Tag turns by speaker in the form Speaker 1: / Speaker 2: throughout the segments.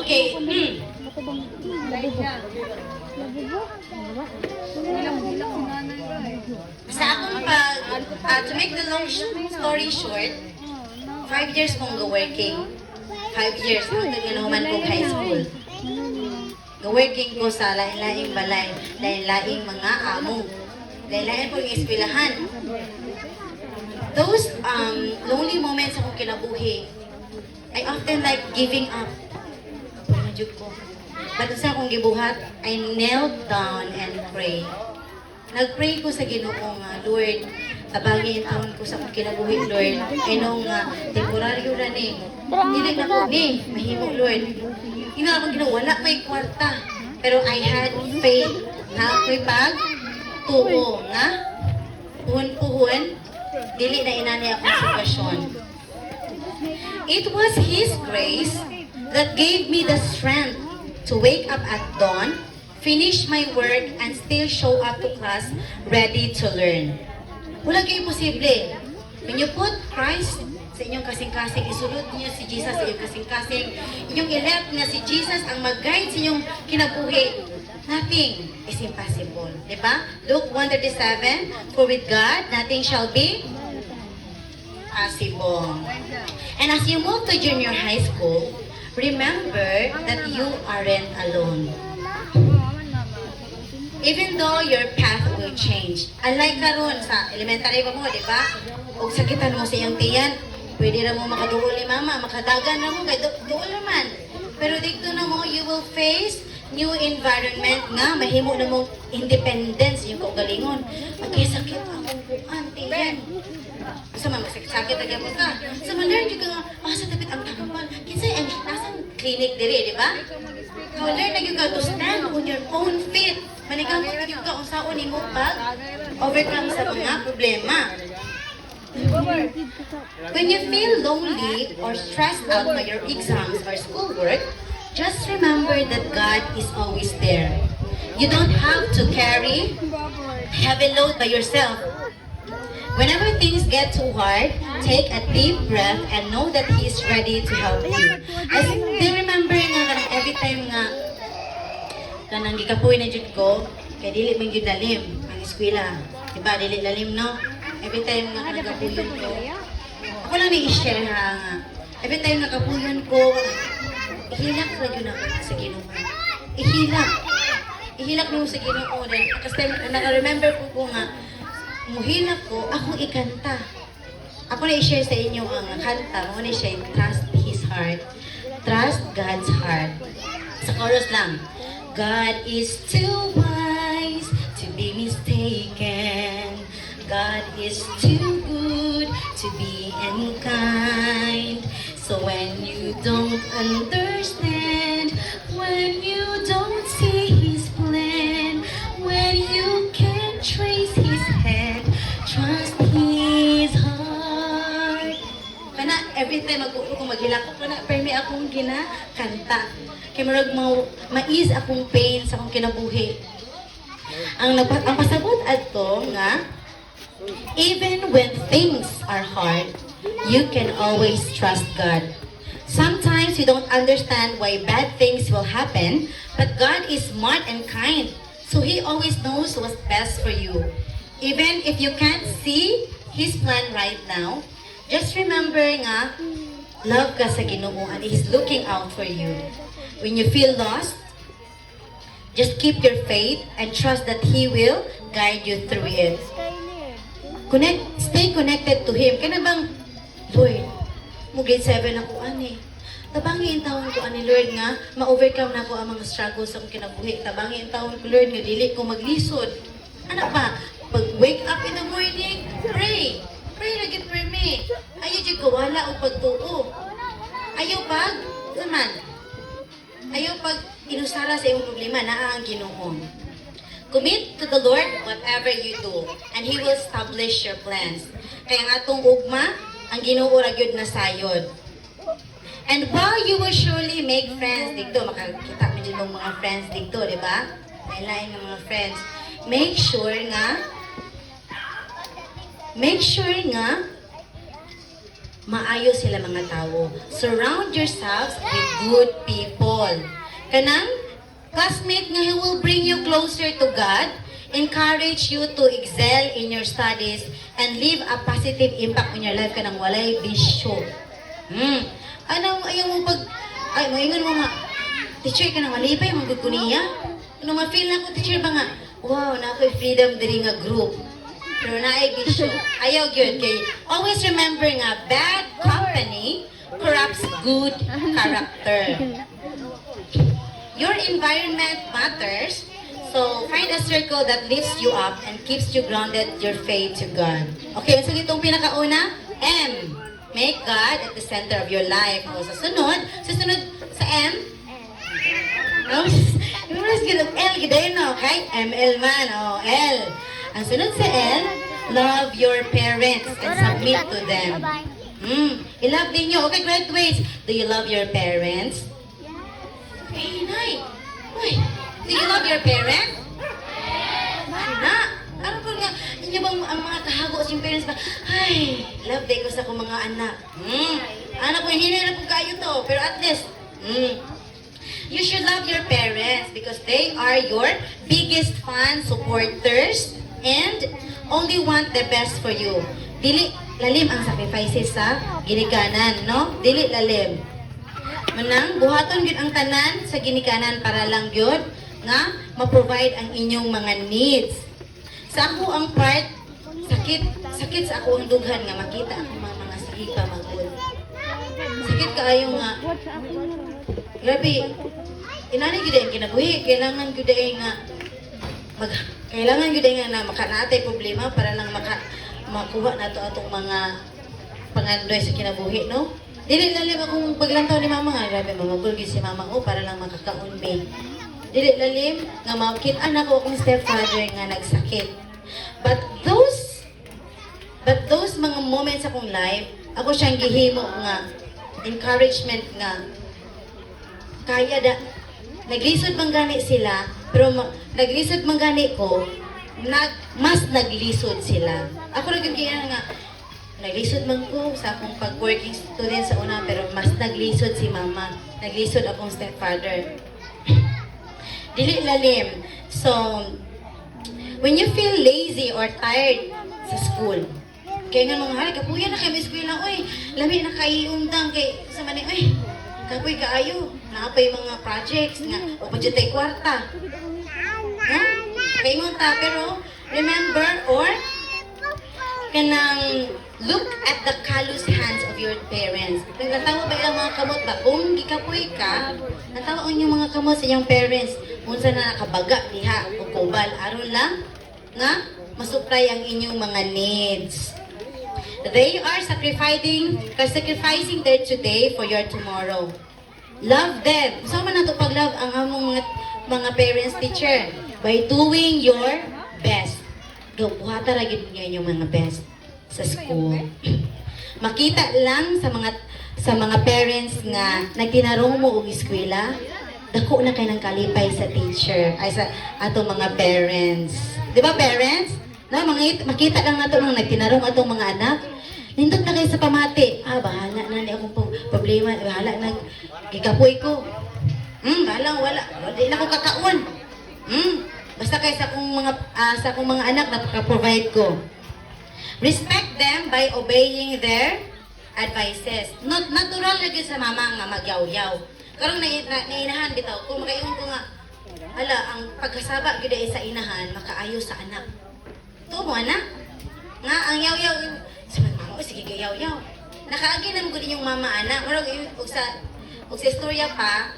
Speaker 1: Okay. Sa akong to make the long story short, 5 years kong go-working. 5 years, kung naman kong high school. Go-working ko sa lain-laing balay, lain-laing mga amo, lain-laing po yung eskwelahan. Those lonely moments akong kinabuhi, I often like giving up. Medyo ko. But sa akong gibuhat, I knelt down and pray. Nag-pray ko sa Ginoo nga, Lord, abangin ang ko sa akong kinabuhi, Lord. Inong temporaryo na ni. Dili na ko ni, mahimo, Lord. Ina akong Ginoo, wala may kwarta. Pero I had faith na ako'y tuo nga, puhon-puhon, dili na inani akong sitwasyon. It was His grace that gave me the strength to wake up at dawn, finish my work, and still show up to class ready to learn. Wala kayo posible. When you put Christ sa inyong kasing-kasing, isulod niyo si Jesus sa inyong kasing-kasing, inyong elect na si Jesus ang mag-guide sa inyong kinabuhi, nothing is impossible. Diba? Luke 1:37, for with God, nothing shall be possible. And as you move to junior high school, remember that you aren't alone. Even though your path will change. Unlike karon sa elementary pa mo, di ba? Kung sakitan mo sa iyong tiyan, pwede na mo makaduol ni mama, makadagan na mo, kaya duol naman. Pero dito na mo, you will face new environment nga, mahimo na mong independence, yung kaugalingon. Magkisakit akong bukan, tiyan. Sa mga sakit agad mo ka. Sa ma-learn yung ka nga, sa tapit ang tambal. Kinsay, ang nasang clinic diri, di ba? Ma-learn na yung ka to stand on your own feet. Manigamot na yung ka kung saan mo overcome sa mga problema. When you feel lonely or stressed out by your exams or schoolwork, just remember that God is always there. You don't have to carry heavy load by yourself. Whenever things get too hard, take a deep breath and know that He is ready to help you. I still remember nga every time nga kanang gikapoy na jud ko, kay dili man gyud lalim ang eskwela. Diba, dili lalim no? Every time nga nagapuyon ko. Ako lang may i-share ha nga. Every time nagapuyon ko, ihilak na yun ako sa Ginoo. Ihilak. Ihilak mo sa Ginoo. Kasi naka-remember ko nga, muhilak ko, ako ikanta. Ako na i-share sa inyo ang kanta. Mo na siya, trust His heart. Trust God's heart. Sa chorus lang. God is too wise to be mistaken. God is too good to be unkind. So when you don't understand, when you don't see His plan, when you can't trace His hand, trust His heart. Kana every time kung maghilak ko kana permi akong ginakanta. Kay murag ma-ease akong pain sa akong kinabuhi. Ang pasabot adto nga even when things are hard, you can always trust God. Sometimes you don't understand why bad things will happen, but God is smart and kind. So He always knows what's best for you. Even if you can't see His plan right now, just remember nga, love ka sa Ginoo and He's looking out for you. When you feel lost, just keep your faith and trust that He will guide you through it. Stay connected to Him. Kaya bang, Lord, mo grade 7 ako, ani. Tabangi ang taon ko, ani Lord nga, ma-overcome na ko ang mga struggles sa akong kinabuhi. Tabangi ang taon ko, Lord, nga dili ko maglisod. Ano pa? Pag wake up in the morning, pray. Pray lagi for me. Ayaw dyan kawala o pagtuo. Ayaw pag, naman. Ayaw pag inusara sa iyong problema na ang Ginoo. Commit to the Lord whatever you do, and He will establish your plans. Kaya nga itong ugma, ang Ginoo ra gyud na sayod. And while you will surely make friends dito, makakita mo din ng mga friends dito, di ba? Lain-lain ng mga friends. Make sure nga maayo sila mga tao. Surround yourselves with good people. Kanang classmate nga who will bring you closer to God, encourage you to excel in your studies, and leave a positive impact on your life kanang walay bisyo. Anong ayaw mo pag, ay, maingon mo nga, teacher ka nang malipay, magod ko niya. Ano ma-feel na ko, teacher ba nga, wow, na ako'y freedom diri nga group. Pero naay bisyo. Ayaw yun. Kay, always remember nga, bad company corrupts good character. Your environment matters, so find a circle that lifts you up and keeps you grounded your faith to God. Okay, so itong pinakauna, M. Make God at the center of your life. O, susunod sa M. No? L, gidayon no, okay? ML man, o, L. Ang sunod sa L, love your parents and submit to them. I-love din nyo. Okay, graduates, do you love your parents? Hey, Nay! Uy, do you love your parents? Na! Ano po nga, inyo bang ang mga kahago sa yung parents ba? Ay, love day ko sa akong mga anak. Anak ko, hindi na po kayo to. Pero at least, you should love your parents because they are your biggest fans, supporters, and only want the best for you. Dili lalim ang sacrifices sa ginikanan, no? Dili lalim. Manang buhaton gyud ang tanan sa ginikanan para lang gyud nga ma-provide ang inyong mga needs. Sa ako ang part, sakit sa ako ang dughan nga makita ako mga sigipa magul. Sakit kaayo nga. Grabe. Inani gyud ang kinabuhi, kailangan gyud nga kailangan gyud nga na makanatay problema para lang makuha nato atong mga pangandoy sa kinabuhi, no? Dili lalim akong paglantaw ni mama nga, grabe mamagul gyud si mama ko para lang makakaon me. Dili lalim nga makita ko akong stepfather nga nagsakit. But those mga moments akong life, ako siyang gihimo nga encouragement nga kaya naglisod man gani sila, pero naglisod man gani ko, mas naglisod sila. Ako nagiging nga, naglisod man ko sa akong pag-working student sa una, pero mas naglisod si mama. Naglisod akong stepfather. Dili lalim. So, when you feel lazy or tired sa school, kaya nga mga hari, kapuya na kayo may school lang, uy, lami na kayo undang kay, sa mani, uy, kapoy kaayo, naapay mga projects nga, o budget ay kwarta. Ha? Kaya mo ta, pero remember or kanang look at the callous hands of your parents. Natawa ba ilang mga kamot ba? Kung gikapoy ka, natawa ang inyong mga kamot sa inyong parents. Unsa na nakabaga diha o kubal, aron lang nga masupray ang inyong mga needs. They are sacrificing their today for your tomorrow. Love them. So man nato pag-love ang among mga parents, teacher, by doing your best. Buhata ra gyud niyo yung mga best sa school. Makita lang sa mga parents nga nagtinarong mo og eskwela, dako na kay nang kalipay sa teacher ay sa atong mga parents. Di ba parents? No, makita lang nato nang nagtinarong atong mga anak. Nindot na kayo sa pamati. Bahala na ni akong problema. Bahala na gikapoy ko. Bahala, wala. Di na ko kakaon. Basta kayo sa akong mga anak na provide ko. Respect them by obeying their advices. Natural lagi sa mama nga magyaw-yaw. Karong nainahan bitaw kung makaingon ko nga ang pagkasaba gyud sa inahan makaayo sa anak. Tumo anak. Nga ang yaw-yaw sabi mo sige yaw-yaw. Nakaagi na mo yung mama anak. Murag og sa istorya pa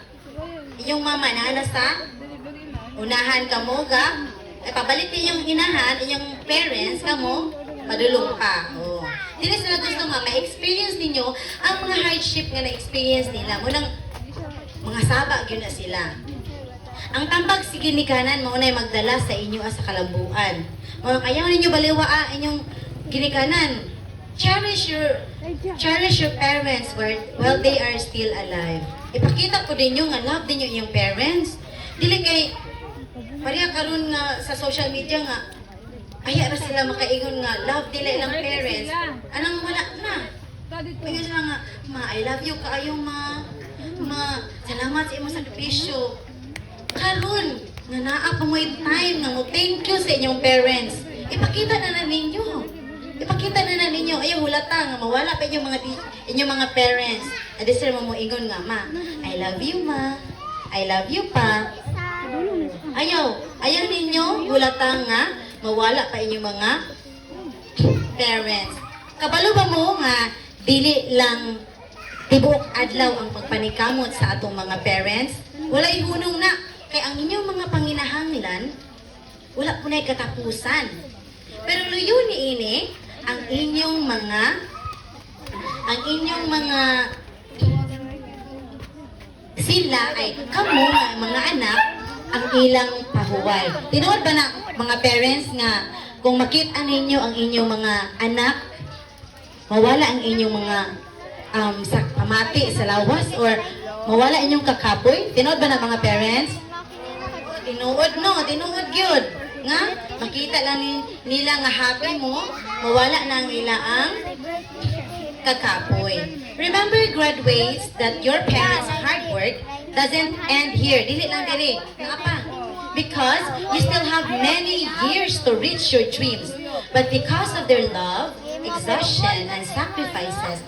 Speaker 1: yung mama na sa unahan kamo ga pabalik din yung inahan, yung parents kamo padulong pa. Dili sila gusto nga ma-experience ninyo ang mga hardship nga na-experience nila. Munang mga saba gyud na sila. Ang tambag sige ni kanan mao nay magdala sa inyo sa kalambuan. Mga ayaw ninyo baliwa inyong ginikanan. Cherish your parents while they are still alive. Ipakita ko din nga love din yung inyong parents. Dili kay pareha karon nga sa social media nga aya ra sila makaingon nga love nila ilang parents. Anang wala na. Ngayon sila nga, ma, I love you kaayo, ma. Ma, salamat sa imong sakripisyo. Karon, nga naa pa mo'y time nga mo thank you sa inyong parents. Ipakita na ninyo. Ipakita na ninyo. Ayaw hulata nga mawala pa inyong mga parents. Adi sila mo ingon nga, ma, I love you, ma. I love you, pa. Ayaw ninyo hulata nga mawala pa inyong mga parents. Kabalo ba mo nga dili lang tibuok adlaw ang pagpanikamot sa atong mga parents? Wala ihunong na. Kay ang inyong mga panginahanglan, wala po na'y katapusan. Pero luyo ni ini, ang inyong mga sila ay kamo mga anak ang ilang pahuway. Tinuod ba na mga parents nga kung makita ninyo ang inyong mga anak, mawala ang inyong mga sa pamati sa lawas or mawala inyong kakapoy? Tinuod ba na mga parents? Tinuod gyud. Nga, makita lang nila nga happy mo, mawala na nila ang kakapoy. Remember, graduates, that your parents' hard work doesn't end here. Dili lang diri. Nga pa. Because you still have many years to reach your dreams. But because of their love, exhaustion, and sacrifices,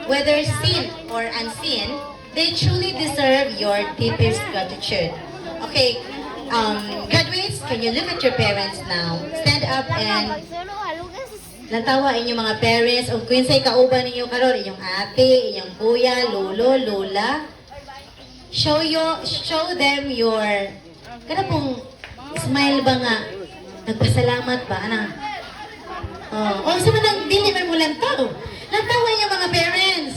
Speaker 1: whether seen or unseen, they truly deserve your deepest gratitude. Okay, graduates, can you look at your parents now? Stand up and natawa inyong mga parents o kung say kauban ninyo karon, inyong ate, inyong kuya, lolo, lola. Show them your kana pong smile ba nga nagpasalamat ba ana. Oh, sa man dili man mo lantaw. Lantawa inyong mga parents.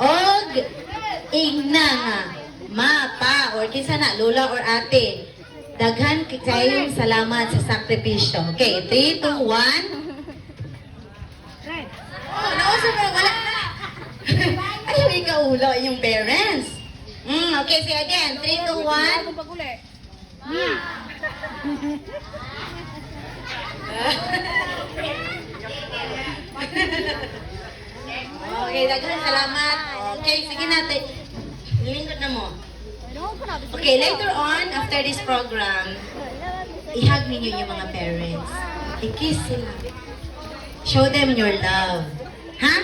Speaker 1: Og igna nga ma, pa, or kinsa na lola or ate. Daghan kayong salamat sa sakripisyo. Okay, 3, 2, 1. Nauso mo, wala na. Ayaw ikaulo yung parents. Okay, say again. 3, 2, 1. Okay, daghan salamat. Okay, sige natin. Lingkod na mo. Okay, later on, after this program, ihag ninyo yung mga parents. I-kiss sila. Show them your love. Ha?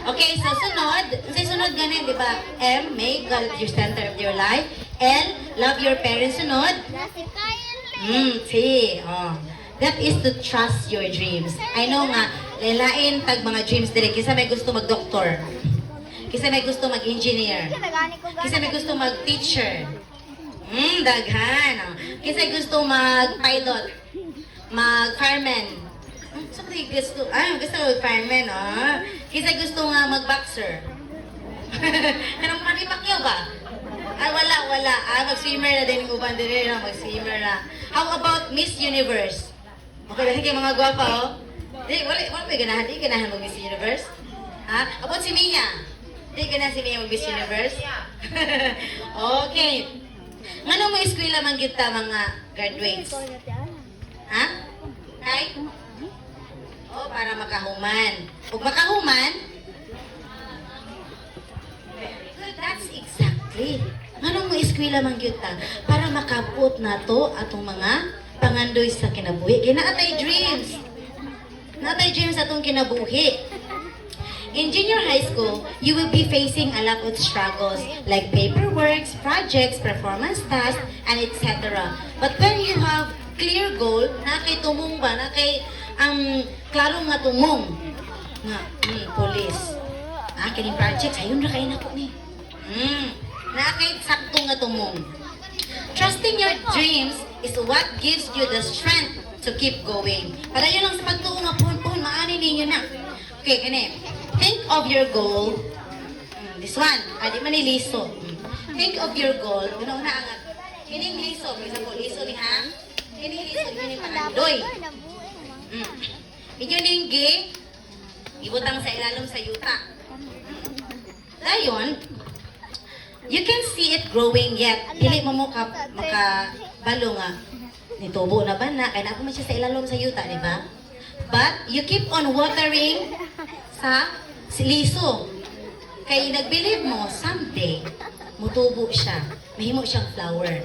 Speaker 1: Okay, so sunod. Sa sunod ganin, di ba? M, make God your center of your life. L, love your parents. Sunod. T, that is to trust your dreams. I know nga, lalain tag mga dreams dire. Kisa may gusto mag-doktor. Kisa may gusto mag-engineer. Kisa may gusto mag-teacher. Daghan. Kisa gusto mag-pilot. Mag-fireman. Sabi gusto mag-fireman, Kisa gusto nga mag-boxer. Anong panipakyaw ba? Ay, wala. Mag-swimmer na din yung uban din na. Mag-swimmer na. How about Miss Universe? Okay, dahil kayo mga gwapa, wala pa ganahan. Di ganahan mag-Miss Universe? Ha? About si Mia? Di ganahan si Mia mag-Miss Universe? Okay. Ngano mo eskwela man kita mga graduates? Ha? Right? Para makahuman. Kung makahuman, that's exactly. Ngano mo eskwela man kita? Para makabot na to atong mga pangandoy sa kinabuhi. Kaya naatay dreams. Naatay dreams atong kinabuhi. In junior high school, you will be facing a lot of struggles like paperwork, projects, performance tasks, and etc. But when you have clear goal, na kay tumong ba, na kay klaro nga tumong nga, police. Kining projects, ayun na kayo na ko ni. Na kay sakto nga tumong. Trusting your dreams is what gives you the strength to keep going. Para yun lang sa pagtuong nga puhon, maani ninyo na. Okay, kani. Think of your goal. This one. Di man liso. Think of your goal. Una angat. Kining liso. For example, liso ni Hang. Kining liso. Kining pangandoy. Inyo ninggi. Ibutang sa ilalom sa yuta. Dayon, you can see it growing yet. Dili mo makabalo nga. Nitubo na ba na? Kaya na ako man siya sa ilalom sa yuta, di ba? But you keep on watering sa liso. Kay nagbilive mo, someday, mutubo siya. Mahimo siyang flower.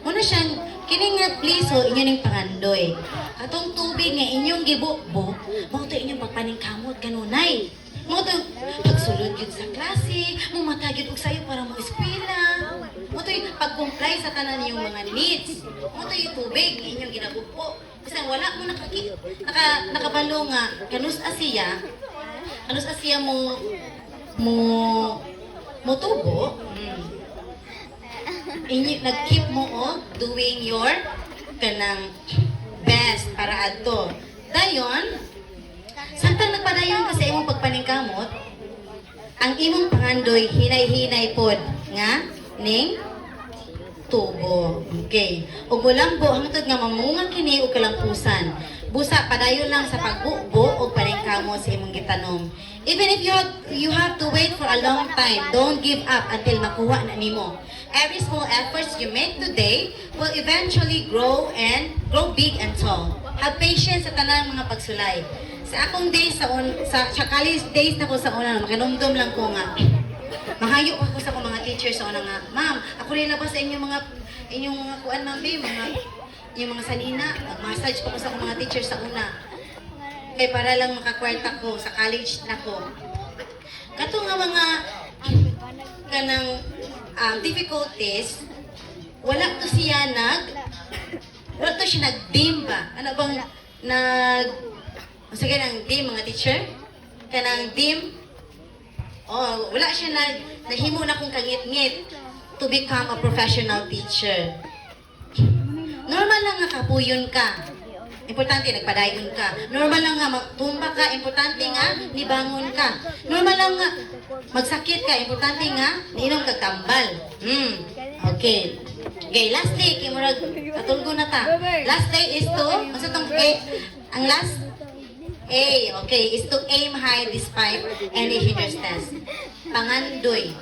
Speaker 1: Muna siyang, kini nga liso, inyo ning pangandoy. Atong tubig nga inyong gibukbok, mo to inyong pagpaningkamot kanunay. Mo to, pagsulod yun sa klase, mumatag yun og sayo para mo eskwela. Mo to pag-comply sa tanan niyong mga needs. Mo to yung tubig, inyong ginabukbok. Kasi wala mo nakabalo nga, kanus asiya mo tubo, nag-keep mo doing your kanang best para adto. Dayon, samtang nagpadayon ka sa imong pagpaningkamot, ang imong pangandoy hinay-hinay pod nga ning tubo. Okay. Ug bulambo hangtod nga mamunga kini og kalampusan. Busa padayon lang sa pagbubo o paningkamot sa imong gitanom. Even if you have to wait for a long time, don't give up until makuha na nimo. Every small efforts you make today will eventually grow big and tall. Have patience sa tanang mga pagsulay. Sa akong days sa college days na ko sa una, makinumdum lang ko nga. Mahayo ako sa akong mga teachers sa una nga, ma'am, ako rin na ba sa inyong mga kuan ma'am, yung mga sanina, mag-massage pa ko sa akong mga teachers sa una. Kaya para lang makakwarta ko sa college na ko. Kato nga mga kanang difficulties, wala to siya nag-dim ba? Ano bang sige nang dim mga teacher? Kanang dim, wala siya nahimo na kong kangit-ngit to become a professional teacher. Normal lang nga kapuyon ka. Importante, nagpadayon ka. Normal lang nga magtumba ka. Importante nga, nibangon ka. Normal lang nga, magsakit ka. Importante nga, niinom kagtambal. Okay. Okay, last day, kimurag, katulgo na ta. Last day is to, ang last? A, okay, is to aim high despite any hindrance. Pangandoy.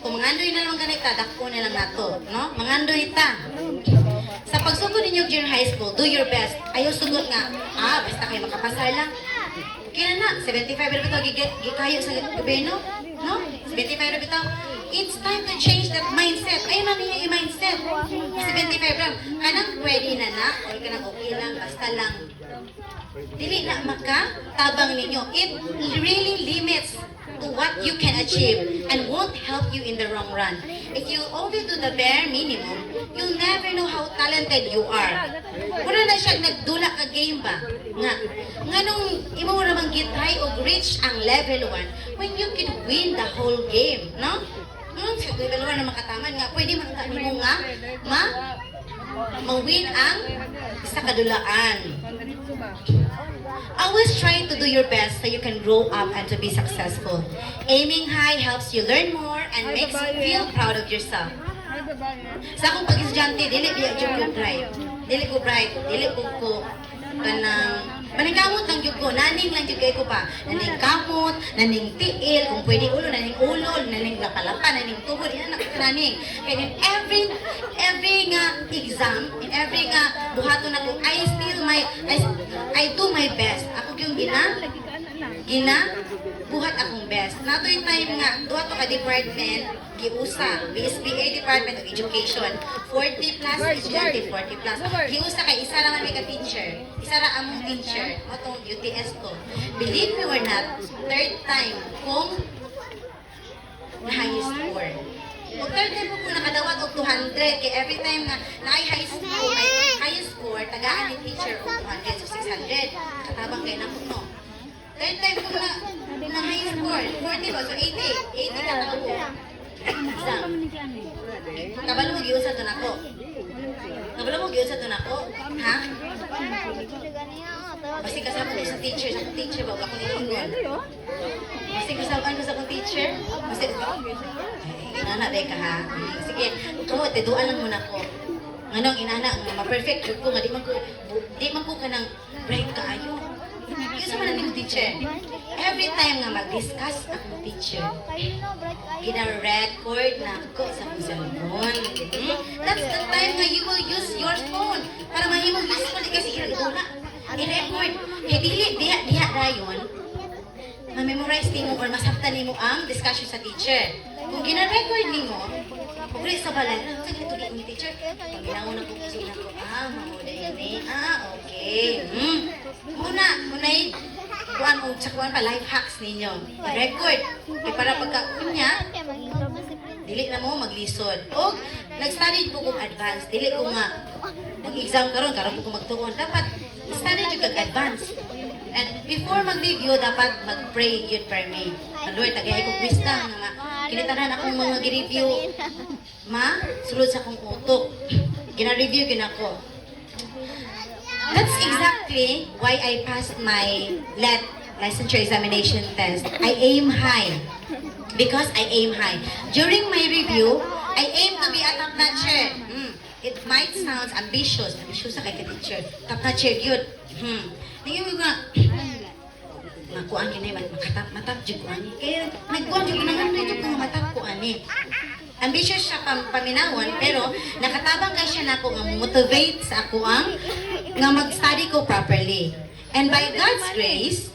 Speaker 1: Kung mangandoy na lang ganita, dako na lang nato. No? Mangandoy ta. Sa pagsugod ninyo junior high school, do your best. Ayaw sugod nga, basta kayo makapasar lang. Kaya na, 75 na bitaw, gikayo sa gobyerno. No? 75 na bitaw. It's time to change that mindset. Ayun na niya yung mindset. 75 lang. Kanang pwede na, or kanang okay lang, basta lang. Dili na tabang ninyo. It really limits to what you can achieve and won't help you in the long run. If you always do the bare minimum, you'll never know how talented you are. Muna na siya nagdula ka game ba? Nga nung imo mo namang gitry o reach ang level 1 when you can win the whole game, no? Level 1 na makataman nga, pwede makakaano mo nga ma-win ang isa kadulaan. Always try to do your best so you can grow up and to be successful. Aiming high helps you learn more and makes you feel proud of yourself. Sa akong pag-estudyante, dili ko bright, dili ko maningkamot lang yun ko, naning lang yun ko pa. Naning kamot, naning tiil, kung pwede ulo, naning ulol, naning lapalapa, naning tubod, yan naning. And in every nga exam, in every nga buhaton ako, I do my best. Ako yung buhat akong best. Nato yung time nga, duha to ka department, giusa, BSBA Department of Education, 40 plus, estudyante 40 plus. Giusa kay isa naman may ka-teacher, isa ra among teacher, o tong UTS ko. Believe me or not, third time kung na-high score. Kung third time ko nakadawat og 200, kay every time na high score, tagaan ni teacher og 200, so 600. Katabang kay nako no. Third time ko na high score, 40 ba? So 80 ka na ako. Kabalo mo giusa to nako. Ha? Basta kasama ko sa teacher ba? Ako nilingon. Basta kasama ko sa akong teacher. Basta, inana day ka ha. Sige, kamo, teduan lang muna ko. Nganong inana, ma-perfect ko nga, di man ko ka ng bright kaayo. Yung sa mga ng teacher, every time nga mag-discuss akong teacher, gina-record na ako sa akong cellphone. That's the time nga you will use your phone para mahimong useful kasi i-record. I-record. Kaya diha dayon, ma-memorize nimo or masabtan nimo ang discussion sa teacher. Kung gina-record nimo, ugri sa balay, sige ito ni teacher. Pag ginawon na ko sila ko, mahuda ini. Okay. Muna'y kuan o sa kuan pa life hacks ninyo. I-record. Para pagka kunya, dili na mo maglisod. O nag-study po kong advance. Dili ko nga mag-exam karon po ko magtuon. Dapat study jud kag advance. And before mag-review, dapat mag-pray yun per me. Lord, tagay ko wisdom nga kinitanan akong mga gi-review. Sulod sa akong utok. Gina-review gina ko. That's exactly why I passed my licensure examination test. I aim high. Because I aim high. During my review, I aim to be a top notcher. It might sound ambitious. Ambitious sa kay ka-teacher. Top notcher, yun. Ngayon ko nga, makuan yun eh, matap dyan ko ani. Kaya nagkuhan dyan ko na nga dyan ko matap ko ani. Ambitious siya paminawon, pero nakatabang kay siya na ako nga motivate sa ako ang nga mag-study ko properly. And by God's grace,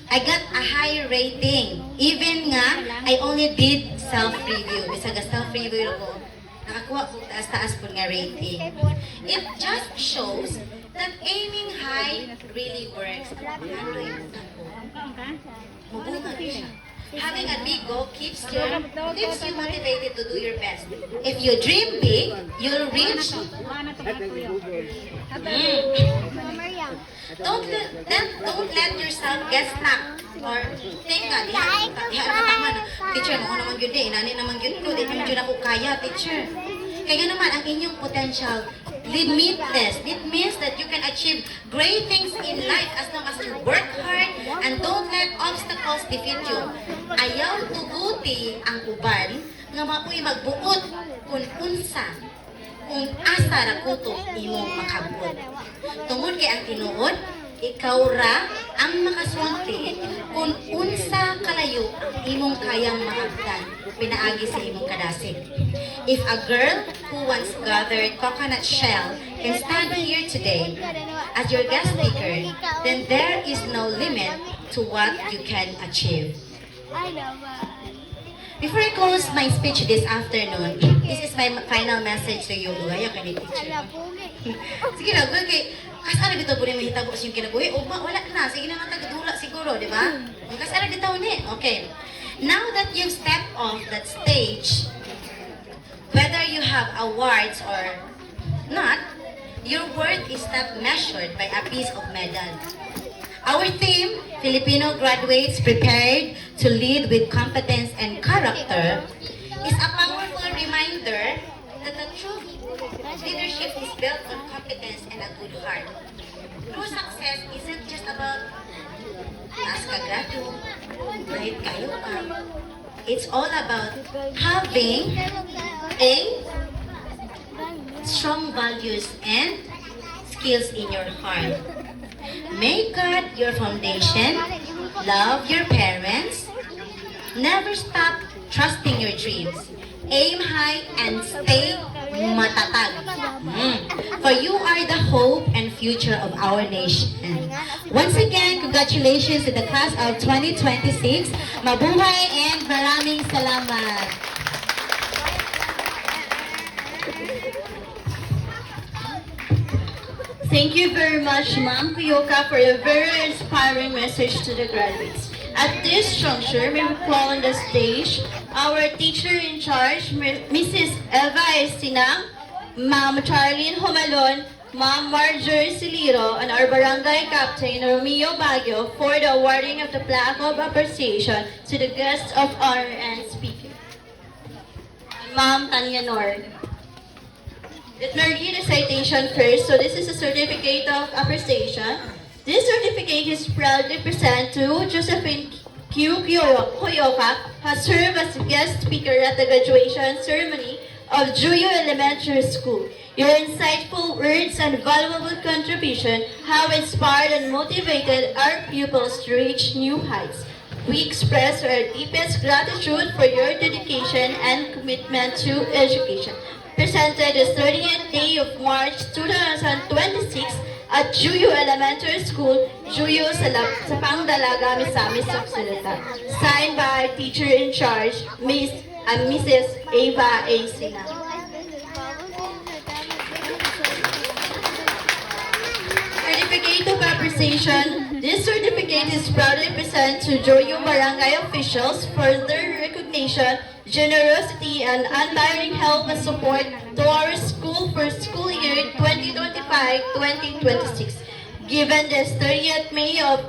Speaker 1: I got a high rating. Even nga, I only did self-review. Bisa ga self-review ko, nakakuha ko taas-taas po nga rating. It just shows that aiming high really works. Mabunga siya. Having a big goal keeps you motivated to do your best. If you dream big, you'll reach. Don't let yourself get stuck or think nga, teacher, mo naman yun inani naman yun ko, di naman yun ako kaya, teacher. Kaya naman, ang inyong potential, limitless. It means that you can achieve great things in life as long as you work hard and don't let obstacles defeat you. Ayaw tuguti ang uban nga mapuy magbuot kung unsa, kung asa ra kutob imong makabot. Tungod kay ang tinuod, ikaw ra ang makasulti kung unsa kalayo ang imong kayang maabtan pinaagi sa imong kadasig. If a girl who once gathered coconut shell can stand here today as your guest speaker, then there is no limit to what you can achieve. Before I close my speech this afternoon, this is my final message to you. Ayaw ka ni teacher. Sige na, kay kasara dito po rin mahitabo sa yung kinabuhi. O ba, wala na. Sige na nga tagadula siguro, di ba? Kasara dito ni. Okay. Now that you've stepped off that stage, whether you have awards or not, your worth is not measured by a piece of metal. Our theme, Filipino graduates prepared to lead with competence and character, is a powerful reminder that the true leadership is built on competence and a good heart. True success isn't just about taas ka grado, kahit kayo ka. It's all about having a strong values and skills in your heart. Make God your foundation. Love your parents. Never stop trusting your dreams. Aim high and stay matatag. For you are the hope and future of our nation. Once again, congratulations to the class of 2026. Mabuhay and maraming salamat.
Speaker 2: Thank you very much, Ma'am Kuyoka, for your very inspiring message to the graduates. At this juncture, may we call on the stage our teacher in charge, Mrs. Eva Estinang, Ma'am Charlene Humalon, Ma'am Marjorie Siliro, and our barangay captain, Romeo Baguio, for the awarding of the plaque of appreciation to the guests of honor and speaker. Ma'am Tanya Nord. Let me read the citation first. So this is a certificate of appreciation. This certificate is proudly presented to Josephine Q. Kuyoka, has served as guest speaker at the graduation ceremony of Juyo Elementary School. Your insightful words and valuable contribution have inspired and motivated our pupils to reach new heights. We express our deepest gratitude for your dedication and commitment to education. Presented the 30th day of March 2026 at Juyo Elementary School, Juyo sa Pangdalaga, Misamis Occidental. Signed by Teacher in Charge, Mrs. Ava A. Sina. Certificate of Appreciation. This certificate is proudly presented to Joyo Barangay officials for their recognition, generosity, and untiring help and support to our school for school year 2025-2026. Given this 30th May of